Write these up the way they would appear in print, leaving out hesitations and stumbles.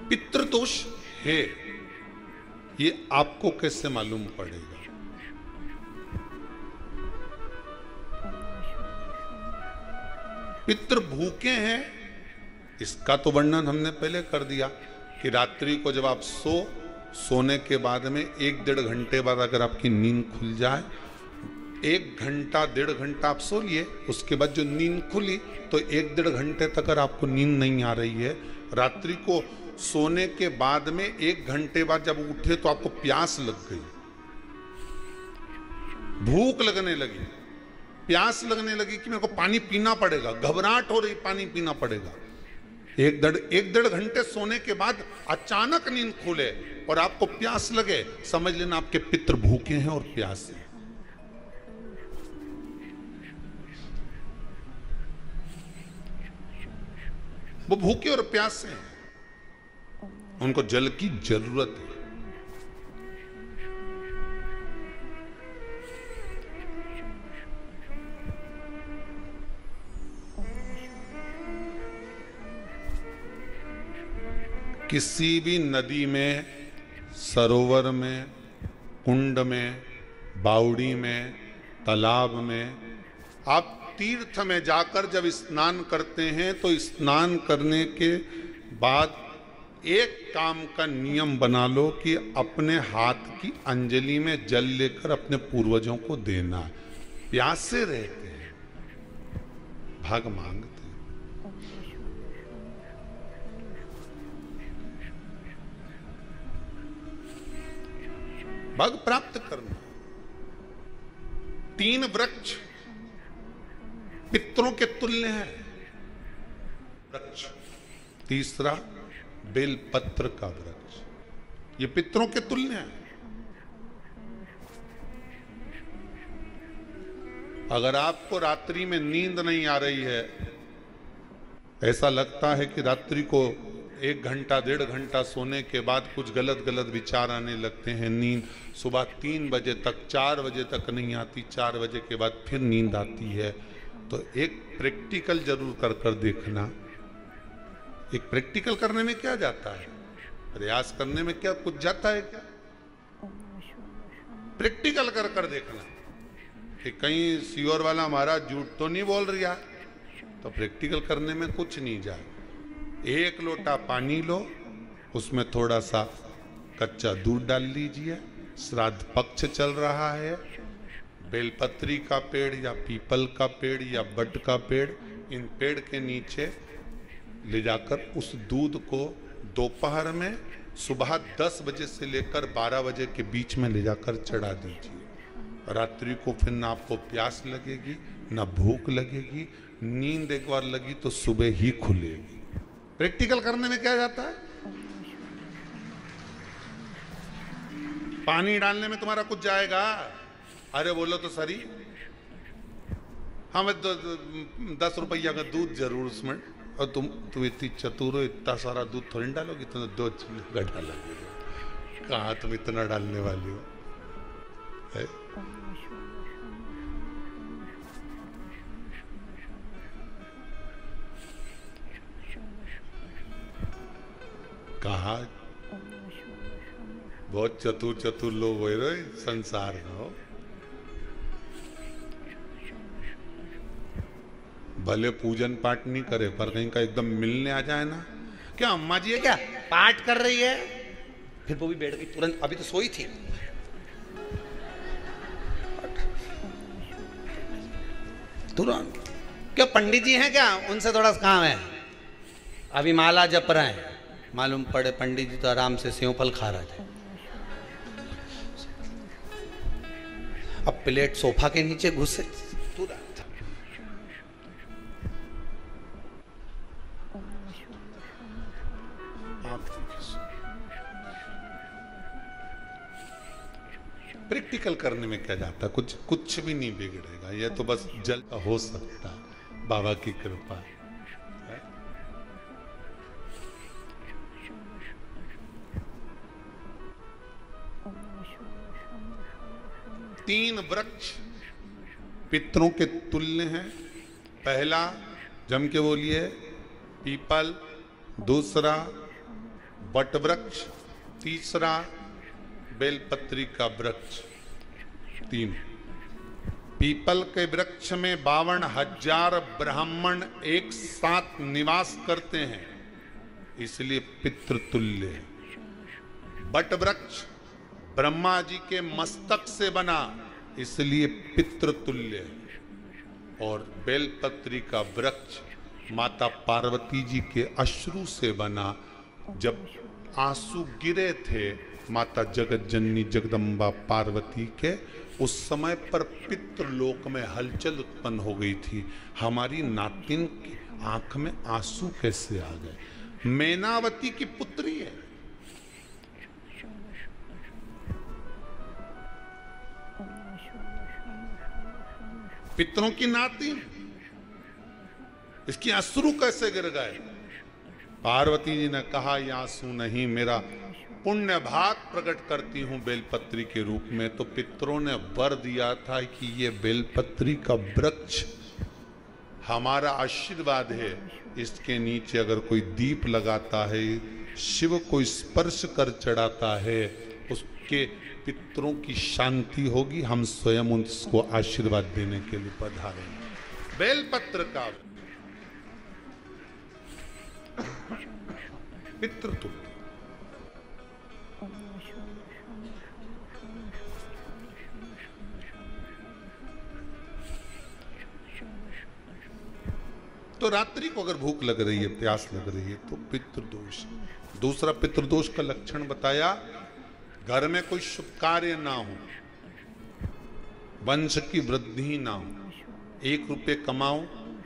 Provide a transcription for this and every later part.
पितृदोष है, ये आपको कैसे मालूम पड़ेगा? पितृ भूखे हैं, इसका तो वर्णन हमने पहले कर दिया कि रात्रि को जब आप सोने के बाद में 1-1.5 घंटे बाद अगर आपकी नींद खुल जाए, 1 घंटा 1.5 घंटा आप सो लिए, उसके बाद जो नींद खुली तो 1-1.5 घंटे तक अगर आपको नींद नहीं आ रही है, रात्रि को सोने के बाद में 1 घंटे बाद जब उठे तो आपको प्यास लग गई, भूख लगने लगी, प्यास लगने लगी कि मेरे को पानी पीना पड़ेगा, घबराहट हो रही, पानी पीना पड़ेगा। 1-1.5 घंटे सोने के बाद अचानक नींद खुले और आपको प्यास लगे, समझ लेना आपके पितृ भूखे हैं और प्यास है। वो भूखे और प्यासे हैं, उनको जल की जरूरत है। किसी भी नदी में, सरोवर में, कुंड में, बावड़ी में, तालाब में, आप तीर्थ में जाकर जब स्नान करते हैं तो स्नान करने के बाद एक काम का नियम बना लो कि अपने हाथ की अंजलि में जल लेकर अपने पूर्वजों को देना। प्यासे रहते हैं, भाग मांगते हैं। भाग प्राप्त करना। 3 वृक्ष पितरों के तुल्य है वृक्ष। तीसरा बेलपत्र का वृक्ष, ये पितरों के तुल्य है। अगर आपको रात्रि में नींद नहीं आ रही है, ऐसा लगता है कि रात्रि को 1 घंटा 1.5 घंटा सोने के बाद कुछ गलत गलत विचार आने लगते हैं, नींद सुबह 3 बजे तक 4 बजे तक नहीं आती, 4 बजे के बाद फिर नींद आती है, तो एक प्रैक्टिकल जरूर कर देखना। एक प्रैक्टिकल करने में क्या जाता है, प्रयास करने में क्या कुछ जाता है क्या? प्रैक्टिकल कर देखना कि कहीं सियोर वाला महाराज झूठ तो नहीं बोल रहा, तो प्रैक्टिकल करने में कुछ नहीं जाए। 1 लोटा पानी लो, उसमें थोड़ा सा कच्चा दूध डाल लीजिए, श्राद्ध पक्ष चल रहा है, बेलपत्री का पेड़ या पीपल का पेड़ या बट का पेड़, इन पेड़ के नीचे ले जाकर उस दूध को दोपहर में सुबह 10 बजे से लेकर 12 बजे के बीच में ले जाकर चढ़ा दीजिए। रात्रि को फिर ना आपको प्यास लगेगी, ना भूख लगेगी, नींद एक बार लगी तो सुबह ही खुलेगी। प्रैक्टिकल करने में क्या जाता है? पानी डालने में तुम्हारा कुछ जाएगा? अरे बोलो तो सरी, हाँ मैं 10 रुपया का दूध जरूर उसमें, और तुम इतनी चतुर हो, इतना सारा दूध थोड़ी डालोगी, तुम 2 चिल्ला डालोगे। कहाँ तुम इतना डालने वाली हो है? कहा बहुत चतुर लोग हो रहे संसार में हो। भले पूजन पाठ नहीं करे, पर कहीं का एकदम मिलने आ जाए ना, क्या अम्मा जी है क्या पाठ कर रही है, फिर वो भी बैठ गई तुरंत, अभी तो सोई थी। तुरंत क्या पंडित जी हैं क्या, उनसे थोड़ा सा काम है, अभी माला जप रहे हैं। मालूम पड़े पंडित जी तो आराम से सेव फल खा रहे थे। अब प्लेट सोफा के नीचे घुसे, तुरंत प्रैक्टिकल करने में क्या जाता, कुछ भी नहीं बिगड़ेगा। ये तो बस जल हो सकता है, बाबा की कृपा है। 3 वृक्ष पितरों के तुल्य हैं। पहला जम के बोलिए, पीपल, दूसरा बट वृक्ष, तीसरा बेलपत्री का वृक्ष, 3। पीपल के वृक्ष में 52,000 ब्राह्मण एक साथ निवास करते हैं, इसलिए पितृतुल्य है। बट वृक्ष ब्रह्मा जी के मस्तक से बना, इसलिए पितृतुल्य है। और बेलपत्री का वृक्ष माता पार्वती जी के अश्रु से बना। जब आंसू गिरे थे माता जगत जननी जगदम्बा पार्वती के, उस समय पर पितृलोक में हलचल उत्पन्न हो गई थी। हमारी नातिन की आंख में आंसू कैसे आ गए? मैनावती की पुत्री है, पितरों की नाती, इसकी अश्रु कैसे गिर गए? पार्वती जी ने कहा ये आंसू नहीं, मेरा पुण्य भाग प्रकट करती हूं बेलपत्री के रूप में। तो पितरों ने वर दिया था कि ये बेलपत्री का वृक्ष हमारा आशीर्वाद है, इसके नीचे अगर कोई दीप लगाता है, शिव को स्पर्श कर चढ़ाता है, उसके पितरों की शांति होगी। हम स्वयं उसको आशीर्वाद देने के लिए पधारेंगे। बेलपत्र का पितृतुल्य। तो रात्रि को अगर भूख लग रही है, प्यास लग रही है, तो पितृदोष। दूसरा पितृदोष का लक्षण बताया, घर में कोई शुभ कार्य ना हो, वंश की वृद्धि ना हो, 1 रुपये कमाओ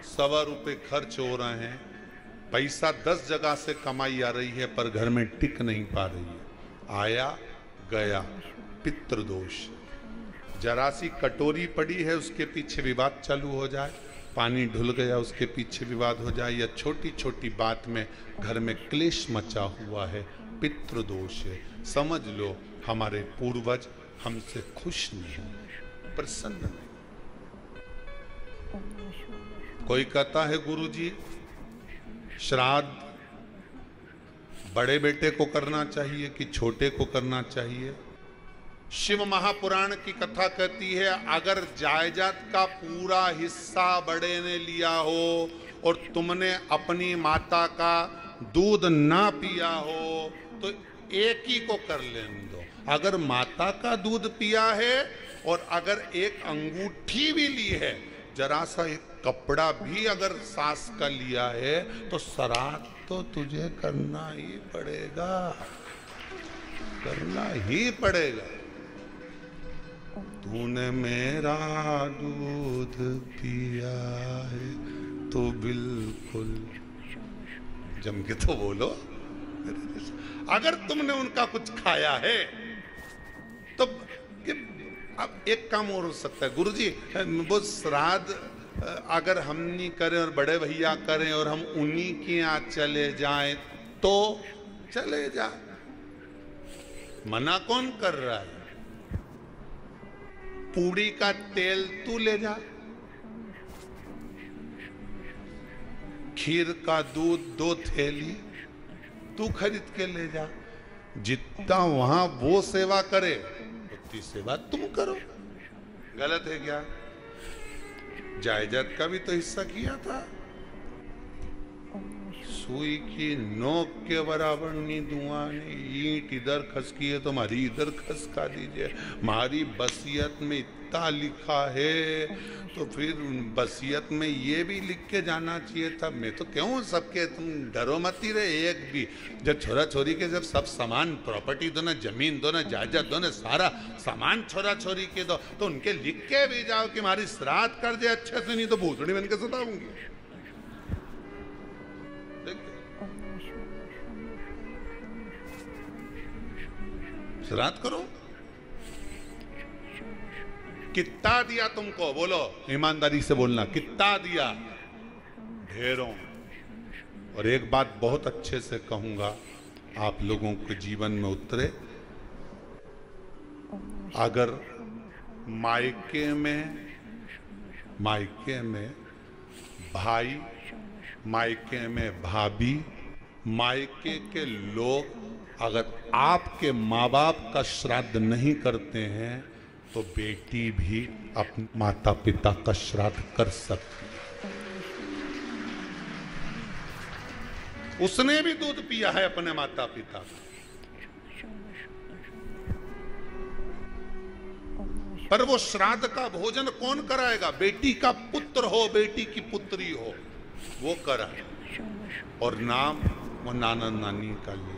1.25 रुपये खर्च हो रहे हैं, पैसा 10 जगह से कमाई आ रही है पर घर में टिक नहीं पा रही है, आया गया, पितृदोष। जरा सी कटोरी पड़ी है उसके पीछे विवाद चालू हो जाए, पानी ढुल गया उसके पीछे विवाद हो जाए, या छोटी छोटी बात में घर में क्लेश मचा हुआ है, पितृदोष है। समझ लो हमारे पूर्वज हमसे खुश नहीं, प्रसन्न नहीं। कोई कहता है गुरुजी श्राद्ध बड़े बेटे को करना चाहिए कि छोटे को करना चाहिए? शिव महापुराण की कथा कहती है, अगर जायदाद का पूरा हिस्सा बड़े ने लिया हो और तुमने अपनी माता का दूध ना पिया हो तो एक ही को कर लेने दो। अगर माता का दूध पिया है और अगर एक अंगूठी भी ली है, जरा सा एक कपड़ा भी अगर सास का लिया है, तो श्राद्ध तो तुझे करना ही पड़ेगा, करना ही पड़ेगा। तूने मेरा दूध पिया है तो बिल्कुल जम के तो बोलो। अगर तुमने उनका कुछ खाया है तो अब एक काम और हो सकता है, गुरुजी वो श्राद्ध अगर हम नहीं करें और बड़े भैया करें और हम उन्हीं के यहाँ चले जाएं तो चले जा, मना कौन कर रहा है? पूड़ी का तेल तू ले जा, खीर का दूध 2 थैली तू खरीद के ले जा। जितना वहां वो सेवा करे उतनी सेवा तुम करो। गलत है क्या? जायदाद का भी तो हिस्सा किया था। सुई की नोक के बराबर नहीं दूंगा, ईंट इधर खसकी है तो हमारी इधर खसका दीजिए। हमारी बसियत में इतना लिखा है तो फिर बसियत में ये भी लिख के जाना चाहिए था। मैं तो क्यों सबके, तुम डरो मत ही रहे एक भी। जब छोरा छोरी के जब सब सामान, प्रॉपर्टी दो ना, जमीन दो ना, जायदाद दो ना, सारा सामान छोरा छोरी के दो, तो उनके लिख के भी जाओ कि हमारी श्राद्ध कर दे अच्छे से, नहीं तो भूतड़ी बन के सताऊंगी। श्राद्ध करो। कितना दिया तुमको? बोलो, ईमानदारी से बोलना, कितना दिया? ढेरों। और एक बात बहुत अच्छे से कहूंगा, आप लोगों के जीवन में उतरे। अगर मायके में भाई, मायके में भाभी, मायके के लोग अगर आपके माँ बाप का श्राद्ध नहीं करते हैं तो बेटी भी अपने माता पिता का श्राद्ध कर सकती है। उसने भी दूध पिया है अपने माता पिता का, पर वो श्राद्ध का भोजन कौन कराएगा? बेटी का पुत्र हो, बेटी की पुत्री हो, वो कराए, और नाम वो नाना नानी का ले।